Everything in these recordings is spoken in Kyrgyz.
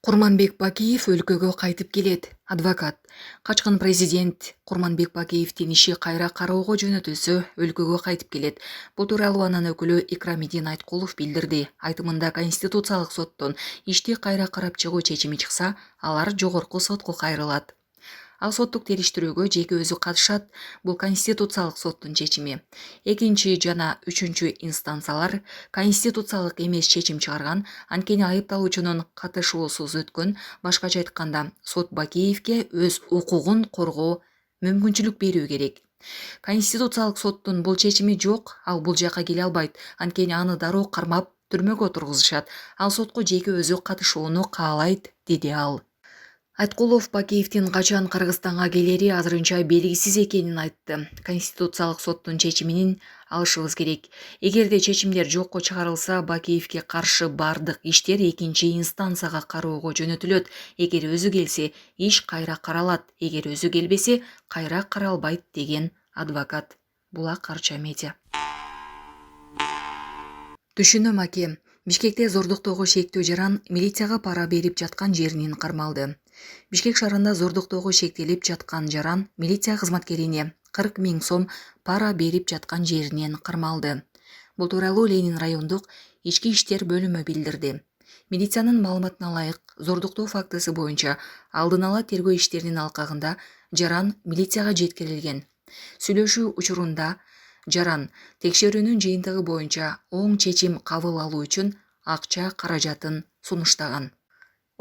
Курманбек Бакиев өлкөгө кайтып келет. Адвокат. Качкан президент Курманбек Бакиевдин иши кайра кароого жөнөтүлсө, өлкөгө кайтып келет. Бул тууралуу анын өкүлү Икрамидин Айткулов билдирди. Айтымында Конституциялык соттон ишти кайра карап чыгуу чечими чыкса, алар жогорку сотко кайрылат. Ал соттук териштирүүгө жеке өзү катышат. Бул Конституциялык соттун чечими. Экинчи жана үчүнчү инстанциялар конституциялык эмес чечим чыгарган, анткени айыпталуучунун катышуусуз өткөн. Башкача айтканда, сот Бакиевке өз укугун коргоо мүмкүнчүлүк берүү керек. Конституциялык соттун бул чечими жок, ал бул жака келе албайт, анткени аны дароо кармап түрмөгө отургузушат. Ал сотко жеке өзү катышууну каалайт, деди ал. Айткулов Бакиевдин качан Кыргызстанга келери азырынча белгисиз экенин айтты. Конституциялык соттун чечимин алышыбыз керек. Эгерде чечимдер жокко чыгарылса, Бакиевге каршы бардык иштер экинчи инстанцияга кароого жөнөтүлөт. Эгер өзү келсе, иш кайра каралат. Эгер өзү келбесе, кайра каралбайт, деген адвокат. Булак Арча медиа. Түшүнөм аке. Бишкекте зордуктоого шектөө жаран милицияга пара берип жаткан жеринен кармалды. Бишкек шаарында зордуктоого шектелип жаткан жаран милиция кызматкерине 40 000 сом пара берип жаткан жеринен кармалды. Бул тууралуу Ленин райондук ички иштер бөлүмү билдирди. Милициянын маалыматына ылайык, зордуктоо фактысы боюнча алдын ала тергөө иштеринин алкагында жаран милицияга жеткирилген. Сүйлөшүү учурунда жаран текшерүүнүн жыйынтыгы боюнча оң чечим кабыл алуу үчүн акча каражатын сунуштаган.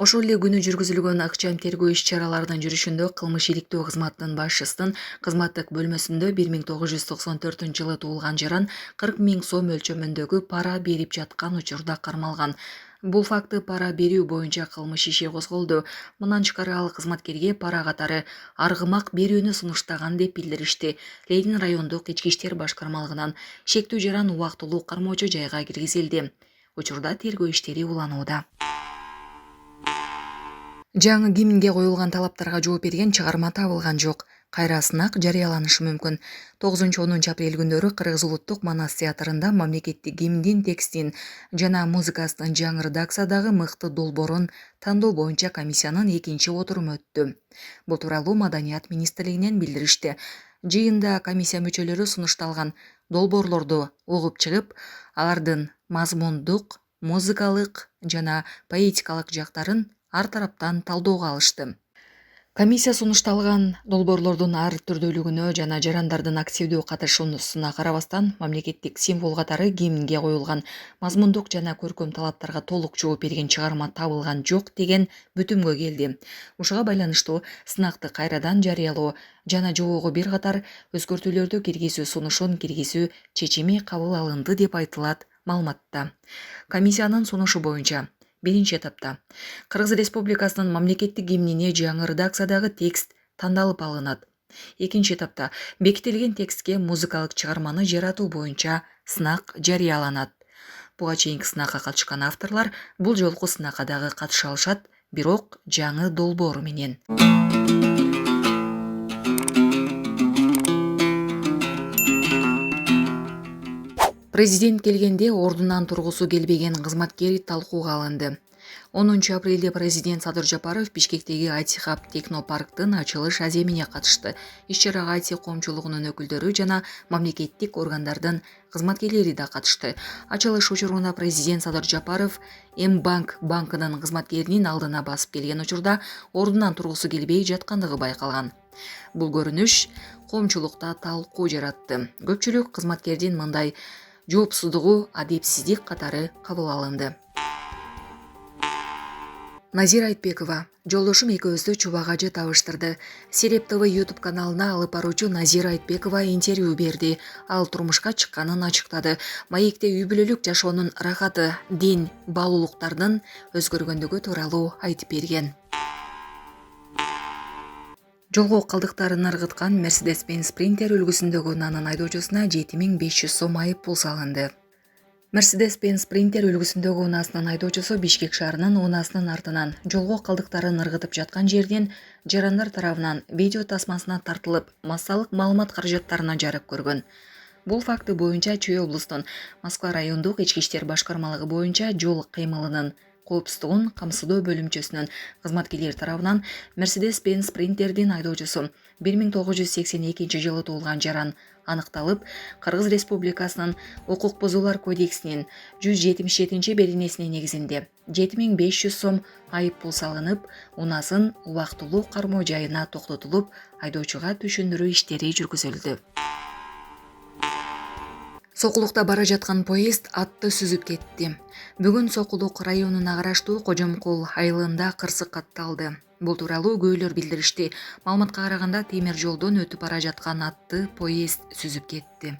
Ошол эле күнү жүргүзүлгөн ыкчам тергөө иш-чараларынын жүрүшүндө кылмыш иликтөө кызматынын башчысынын кызматтык бөлмөсүндө 1994 туулган жаран 40 000 сом өлчөмүндөгү пара берип жаткан учурда кармалган. Бул факты пара берүү боюнча кылмыш иши козголду. Мындан тышкары ал кызматкерге пара катары аргымак берүүнү сунуштаган деп билдиришти. Ленин райондук ички иштер башкармалыгынан шектүү жаран убактылуу кармоочу жайга киргизилди. Учурда тергөө иштери уланууда. Жаңы гимнге коюлган талаптарга жооп берген чыгарма табылган жок. Кайра сынак жарыяланышы мүмкүн. 9-10 апрель күндөрү Кыргыз улуттук Манас театрында мамлекеттик гимндин текстин жана музыкасынын жаңы редакциядагы мыкты долбоорун тандоо боюнча комиссиянын экинчи отуруму өттү. Бул тууралуу Маданият министрлигинен билдиришти. Жыйында комиссия мүчөлөрү сунушталган долбоорлорду угуп чыгып, алардын мазмундук, музыкалык жана поэтикалык жактарын ар тараптан талоого алышты. Комиссия сунушталган долбоорлордун ар түрдүүлүгүнө жана жарандардын активдүү катышуусуна карабастан мамлекеттик символ катары гимнге коюлган мазмундук жана көркөм талаптарга толук жооп берген чыгарма табылган жок деген бүтүмгө келди. Ушуга байланыштуу сынакты кайрадан жарыялоо жана жобого бир катар өзгөртүүлөрдү киргизүү сунушун киргизүү чечими кабыл алынды деп айтылат маалыматта. Комиссиянын сунушу боюнча биринчи этапта Кыргыз Республикасынын мамлекеттик гимнине жаңы редакциядагы текст тандалып алынат. Экинчи этапта бекитилген текстке музыкалык чыгарманы жаратуу боюнча сынак жарыяланат. Буга чейинки сынакка катышкан авторлор бул жолку сынакка дагы катыша алышат, бирок жаңы долбоору менен. Президент келгенде ордунан тургусу келбеген кызматкер талкууга алынды. 10 апрелде президент Садыр Жапаров Бишкектеги Айтихаб технопарктын ачылыш аземине катышты. Иш-чарага Айти коомчулугунун өкүлдөрү жана мамлекеттик органдардын кызматкерлери да катышты. Ачылыш учурунда президент Садыр Жапаров М-банк банкынын кызматкеринин алдына басып келген учурда ордунан тургусу келбей жаткандыгы байкалган. Бул көрүнүш коомчулукта талкуу жаратты. Көпчүлүк кызматкердин мындай жоопсуздугу адепсиздик катары кабыл алынды. Назира Айтбекова жолдошум экөөбүздү чубак-ажы табыштырды. Сереп ТВ YouTube каналына алып баруучу Назира Айтбекова интервью берди. Ал турмушка чыкканын ачыктады. Маекте үй бүлөлүк жашоонун рахаты, дин, баалуулуктардын өзгөргөндүгү тууралуу айтып берген. Жолго калдыктарын ыргыткан Mercedes-Benz Sprinter үлгүсүндөгү унаанын айдоочусуна 7500 сом айып пул салынды. Mercedes-Benz Sprinter үлгүсүндөгү унаасынын айдоочусу Бишкек шаарынын унаасынын артынан жолго калдыктарын ыргытып жаткан жерден жарандар тарабынан видео тасмасына тартылып, массалык маалымат каражаттарына жарык көргөн. Бул факты боюнча Чүй облустун Москва райондук ички иштер башкармалыгы боюнча жол кыймылынын коопсуздугун камсыздоо бөлүмчөсүнүн кызматкерлери тарабынан Mercedes-Benz Sprinter'дин айдоочусу 1982 жылы туулган жаран аныкталып, Кыргыз Республикасынын укук бузуулар кодексинин 177-беренесине негизинде 7500 сом айып пул салынып, унасын убактылуу кармоо жайына токтотулуп, айдоочуга түшүндүрүү иштери жүргүзүлдү. Сокулукта бара жаткан поезд атты сүзүп кетти. Бүгүн Сокулук районуна караштуу Кожомкул айылында кырсык катталды. Бул тууралуу күбөлөр билдиришти. Маалыматка караганда темир жолдон өтүп бара жаткан атты поезд сүзүп кетти.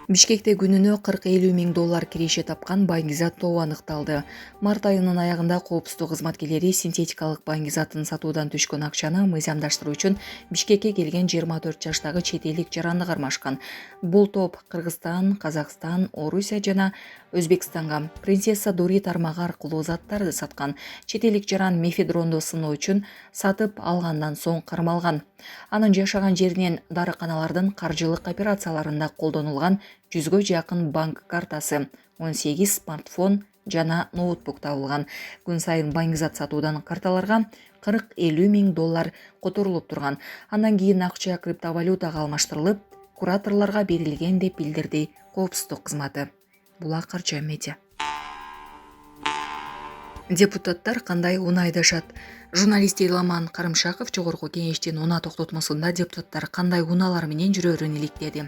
Бишкекте күнүнө 40-50 миң доллар киреше тапкан баңгизат тобу аныкталды. Март айынын аягында коопсуздук кызматкерлери синтетикалык баңгизатын сатуудан түшкөн акчаны мыйзамдаштыруу үчүн Бишкекке келген 24 жаштагы чет элдик жаранды кармашкан. Бул топ Кыргызстан, Казакстан, Орусия жана Өзбекстанга принцесса Дури тармагы аркылуу заттарды саткан. Чет элдик жаран мефедронду сыноо үчүн сатып алгандан соң кармалган. Анын жашаган жеринен дарыканалардын каржылык операцияларында колдонулган 100гө жакын банк картасы, 18 смартфон жана ноутбук табылган. Күн сайын баңгизат сатуудан карталарга 40-50 миң доллар которулуп турган. Андан кийин акча криптовалютага алмаштырылып, кураторлорго берилген деп билдирди коопсуздук кызматы. Булак Арча медиа. Депутаттар кандай унаа айдашат? Журналист Эламан Карымшаков Жогорку Кеңештин унаа токтотмосунда депутаттар кандай унаалар менен жүрөрүн иликтеди.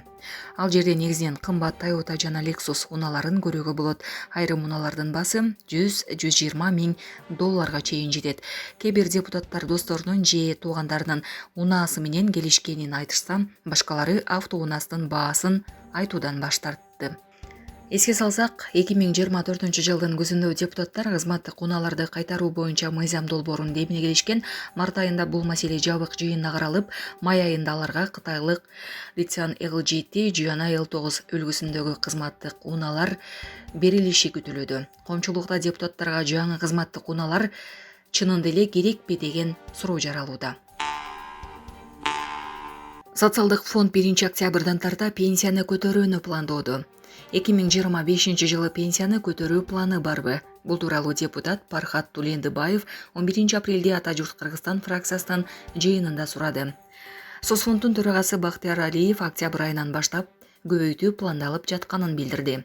Ал жерде негизинен кымбат Toyota жана Lexus унааларын көрүүгө болот. Айрым унаалардын баасы 100-120 миң долларга чейин жетет. Кээ бир депутаттар досторунун же туугандарынын унаасы менен келишкенин айтышса, башкалары автоунаасынын баасын айтуудан баш тартты. Эске салсак, 2024-жылдын күзүндө депутаттар кызматтык унааларды кайтаруу боюнча мыйзам долбоорун демине келишкен. Март айында бул маселе жабык жыйында каралып, май айында аларга кытайлык Lithium LGT жана L9 үлгүсүндөгү кызматтык унаалар берилиши күтүлүүдө. Коомчулукта депутаттарга жаңы кызматтык унаалар чынында эле керекпи деген суроо жаралууда. Социалдык фонд 1-октябрдан тарта пенсияны көтөрүүнү пландоодо. 2025-жылы пенсияны көтөрүү планы барбы? Бул тууралуу депутат Пархат Тулендибаев 11 апрелде Ата журт Кыргызстан фракциясынын жыйынында сурады. Соцфонддун төрагасы Бактияр Алиев октябрь айынан баштап көбөйтүү пландалып жатканын билдирди.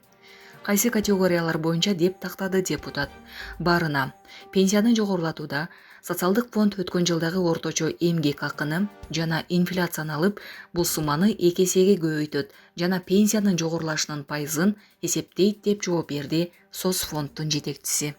Кайсы категориялар боюнча деп тактады депутат. Барына пенсияны жогорулатууда социалдык фонд өткөн жылдагы орточо эмгек акыны жана инфляцияны алып, бул сумманы 2 эсеге көбөйтөт жана пенсиянын жогорулашынын пайызын эсептейт деп жооп берди Соцфонддун жетекчиси.